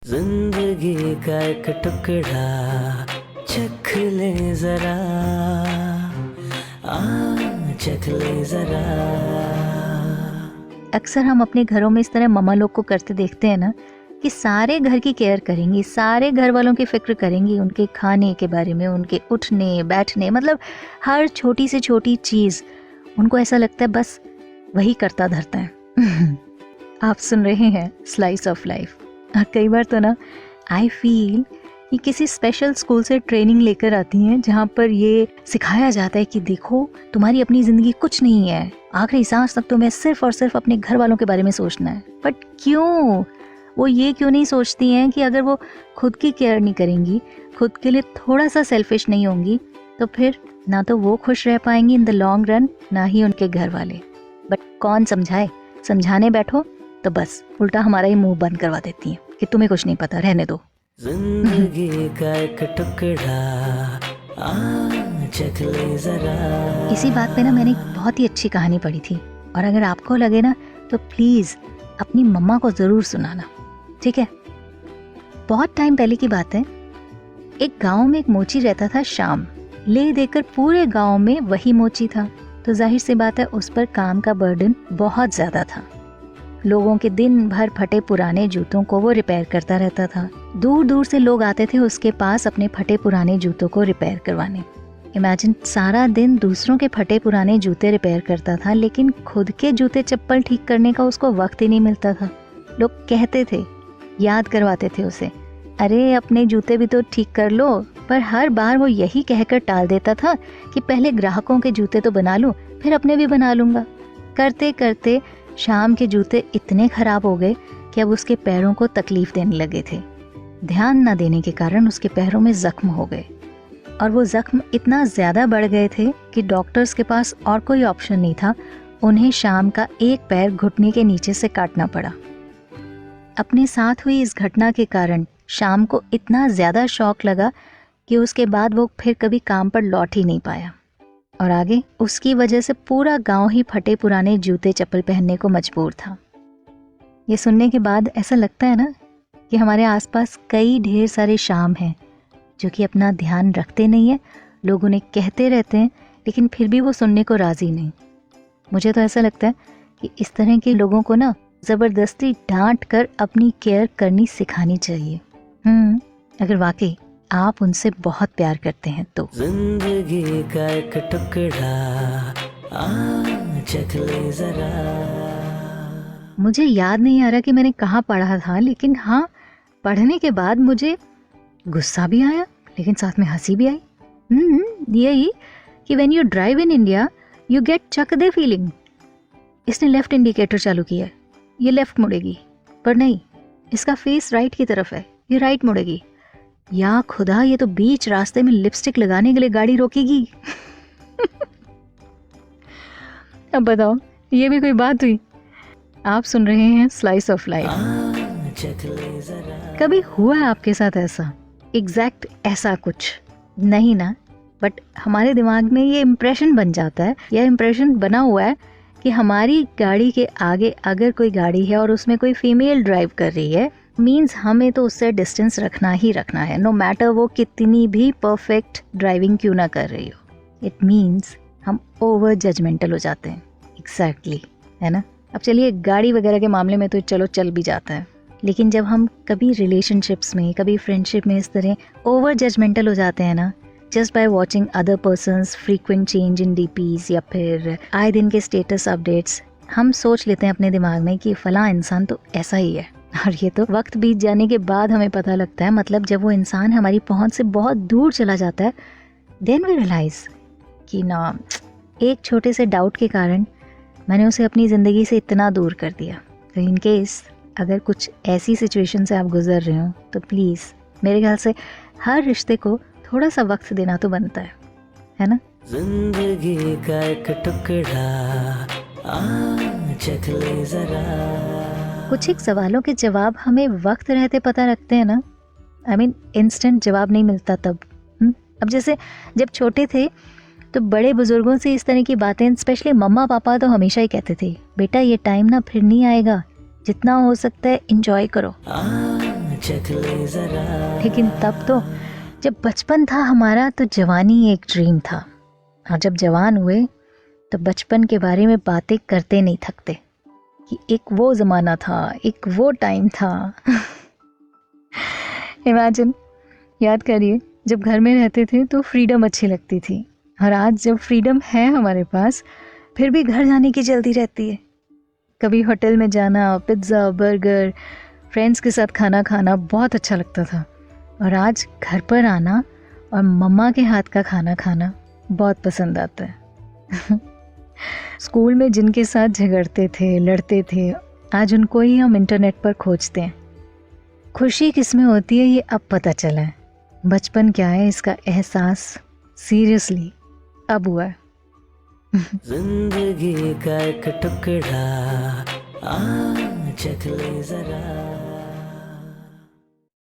जिंदगी का एक टुकड़ा चख ले जरा, चख ले जरा। अक्सर हम अपने घरों में इस तरह मम्मा लोग को करते देखते हैं ना, कि सारे घर की केयर करेंगी, सारे घर वालों की फिक्र करेंगी, उनके खाने के बारे में, उनके उठने बैठने, मतलब हर छोटी से छोटी चीज़ उनको ऐसा लगता है बस वही करता धरता है। आप सुन रहे हैं स्लाइस ऑफ लाइफ। कई बार तो ना आई फील कि किसी स्पेशल स्कूल से ट्रेनिंग लेकर आती हैं जहाँ पर ये सिखाया जाता है कि देखो तुम्हारी अपनी ज़िंदगी कुछ नहीं है, आखिरी सांस तक तुम्हें सिर्फ और सिर्फ अपने घर वालों के बारे में सोचना है। बट क्यों? वो ये क्यों नहीं सोचती हैं कि अगर वो खुद की केयर नहीं करेंगी, खुद के लिए थोड़ा सा सेल्फिश नहीं होंगी, तो फिर ना तो वो खुश रह पाएंगी इन द लॉन्ग रन, ना ही उनके घर वाले। बट कौन समझाए? समझाने बैठो तो बस उल्टा हमारा ही मुंह बंद करवा देती हैं कि तुम्हें कुछ नहीं पता, रहने दो। जिंदगी का एक टुकड़ा चख ले जरा। इसी बात पे ना मैंने एक बहुत ही अच्छी कहानी पढ़ी थी, और अगर आपको लगे ना तो प्लीज़ अपनी मम्मा को ज़रूर सुनाना, ठीक है? बहुत टाइम पहले की बात है। एक गांव में एक मोची रहता था श्याम। ले देकर पूरे गांव में वही मोची था, तो जाहिर सी बात है उस पर काम का बर्डन बहुत ज़्यादा था। लोगों के दिन भर फटे पुराने जूतों को वो रिपेयर करता रहता था। दूर दूर से लोग आते थे उसके पास अपने फटे पुराने जूतों को रिपेयर करवाने। इमेजिन, सारा दिन दूसरों के फटे पुराने जूते रिपेयर करता था, लेकिन खुद के जूते चप्पल ठीक करने का उसको वक्त ही नहीं मिलता था। लोग कहते थे, याद करवाते थे उसे, अरे अपने जूते भी तो ठीक कर लो, पर हर बार वो यही कहकर टाल देता था कि पहले ग्राहकों के जूते तो बना लूं, फिर अपने भी बना लूंगा। करते करते शाम के जूते इतने खराब हो गए कि अब उसके पैरों को तकलीफ देने लगे थे। ध्यान न देने के कारण उसके पैरों में जख्म हो गए, और वो जख्म इतना ज़्यादा बढ़ गए थे कि डॉक्टर्स के पास और कोई ऑप्शन नहीं था। उन्हें शाम का एक पैर घुटने के नीचे से काटना पड़ा। अपने साथ हुई इस घटना के कारण शाम को इतना ज़्यादा शॉक लगा कि उसके बाद वो फिर कभी काम पर लौट ही नहीं पाया, और आगे उसकी वजह से पूरा गांव ही फटे पुराने जूते चप्पल पहनने को मजबूर था। ये सुनने के बाद ऐसा लगता है ना कि हमारे आसपास कई ढेर सारे शाम हैं जो कि अपना ध्यान रखते नहीं है। लोग उन्हें कहते रहते हैं, लेकिन फिर भी वो सुनने को राजी नहीं। मुझे तो ऐसा लगता है कि इस तरह के लोगों को ना ज़बरदस्ती डांट कर अपनी केयर करनी सिखानी चाहिए। अगर वाकई आप उनसे बहुत प्यार करते हैं तो। जिंदगी का एक टुकड़ा चख ले जरा। मुझे याद नहीं आ रहा कि मैंने कहाँ पढ़ा था, लेकिन हाँ, पढ़ने के बाद मुझे गुस्सा भी आया, लेकिन साथ में हंसी भी आई। यही कि when you drive in India you get चक दे फीलिंग। इसने लेफ्ट इंडिकेटर चालू किया, ये लेफ्ट मुड़ेगी, पर नहीं, इसका फेस राइट की तरफ है, ये राइट मुड़ेगी। या खुदा, ये तो बीच रास्ते में लिपस्टिक लगाने के लिए गाड़ी रोकेगी। अब बताओ, ये भी कोई बात हुई? आप सुन रहे हैं स्लाइस ऑफ लाइफ। कभी हुआ है आपके साथ ऐसा, एग्जैक्ट ऐसा कुछ? नहीं ना, बट हमारे दिमाग में ये इम्प्रेशन बन जाता है, यह इम्प्रेशन बना हुआ है कि हमारी गाड़ी के आगे अगर कोई गाड़ी है और उसमें कोई फीमेल ड्राइव कर रही है, मीन्स हमें तो उससे डिस्टेंस रखना ही रखना है, नो मैटर वो कितनी भी परफेक्ट ड्राइविंग क्यों ना कर रही हो। इट मीन्स हम ओवर जजमेंटल हो जाते हैं। एग्जैक्टली, है ना? अब चलिए, गाड़ी वगैरह के मामले में तो चलो चल भी जाता है, लेकिन जब हम कभी रिलेशनशिप्स में, कभी फ्रेंडशिप में इस तरह ओवर जजमेंटल हो जाते हैं ना, just by watching other persons frequent change in DPs या फिर आए दिन के स्टेटस अपडेट्स, हम सोच लेते हैं अपने दिमाग में कि फलां इंसान तो ऐसा ही है। और ये तो वक्त बीत जाने के बाद हमें पता लगता है, मतलब जब वो इंसान हमारी पहुंच से बहुत दूर चला जाता है, देन वी रियलाइज कि ना, एक छोटे से डाउट के कारण मैंने उसे अपनी ज़िंदगी से इतना दूर कर दिया। तो इन केस अगर कुछ ऐसी सिचुएशन से आप गुजर रहे हो, तो प्लीज़ मेरे ख्याल से हर रिश्ते को थोड़ा सा वक्त देना तो बनता है ना? जिंदगी का एक टुकड़ा चख ले जरा। कुछ एक सवालों के जवाब हमें वक्त रहते पता रखते हैं ना, आई मीन इंस्टेंट जवाब नहीं मिलता तब। अब जैसे जब छोटे थे तो बड़े बुजुर्गों से इस तरह की बातें, स्पेशली मम्मा पापा तो हमेशा ही कहते थे, बेटा ये टाइम ना फिर नहीं आएगा, जितना हो सकता है एंजॉय करो। चख ले जरा। लेकिन तब तो जब बचपन था हमारा तो जवानी एक ड्रीम था, और जब जवान हुए तो बचपन के बारे में बातें करते नहीं थकते कि एक वो ज़माना था, एक वो टाइम था। इमेजिन, याद करिए, जब घर में रहते थे तो फ्रीडम अच्छी लगती थी, और आज जब फ्रीडम है हमारे पास फिर भी घर जाने की जल्दी रहती है। कभी होटल में जाना, पिज़्ज़ा, बर्गर, फ्रेंड्स के साथ खाना खाना बहुत अच्छा लगता था, और आज घर पर आना और मम्मा के हाथ का खाना खाना बहुत पसंद आता है। स्कूल में जिनके साथ झगड़ते थे, लड़ते थे, आज उनको ही हम इंटरनेट पर खोजते हैं। खुशी किस में होती है ये अब पता चला है। बचपन क्या है इसका एहसास सीरियसली अब हुआ है। जिंदगी का एक टुकड़ा, आ चख ले जरा।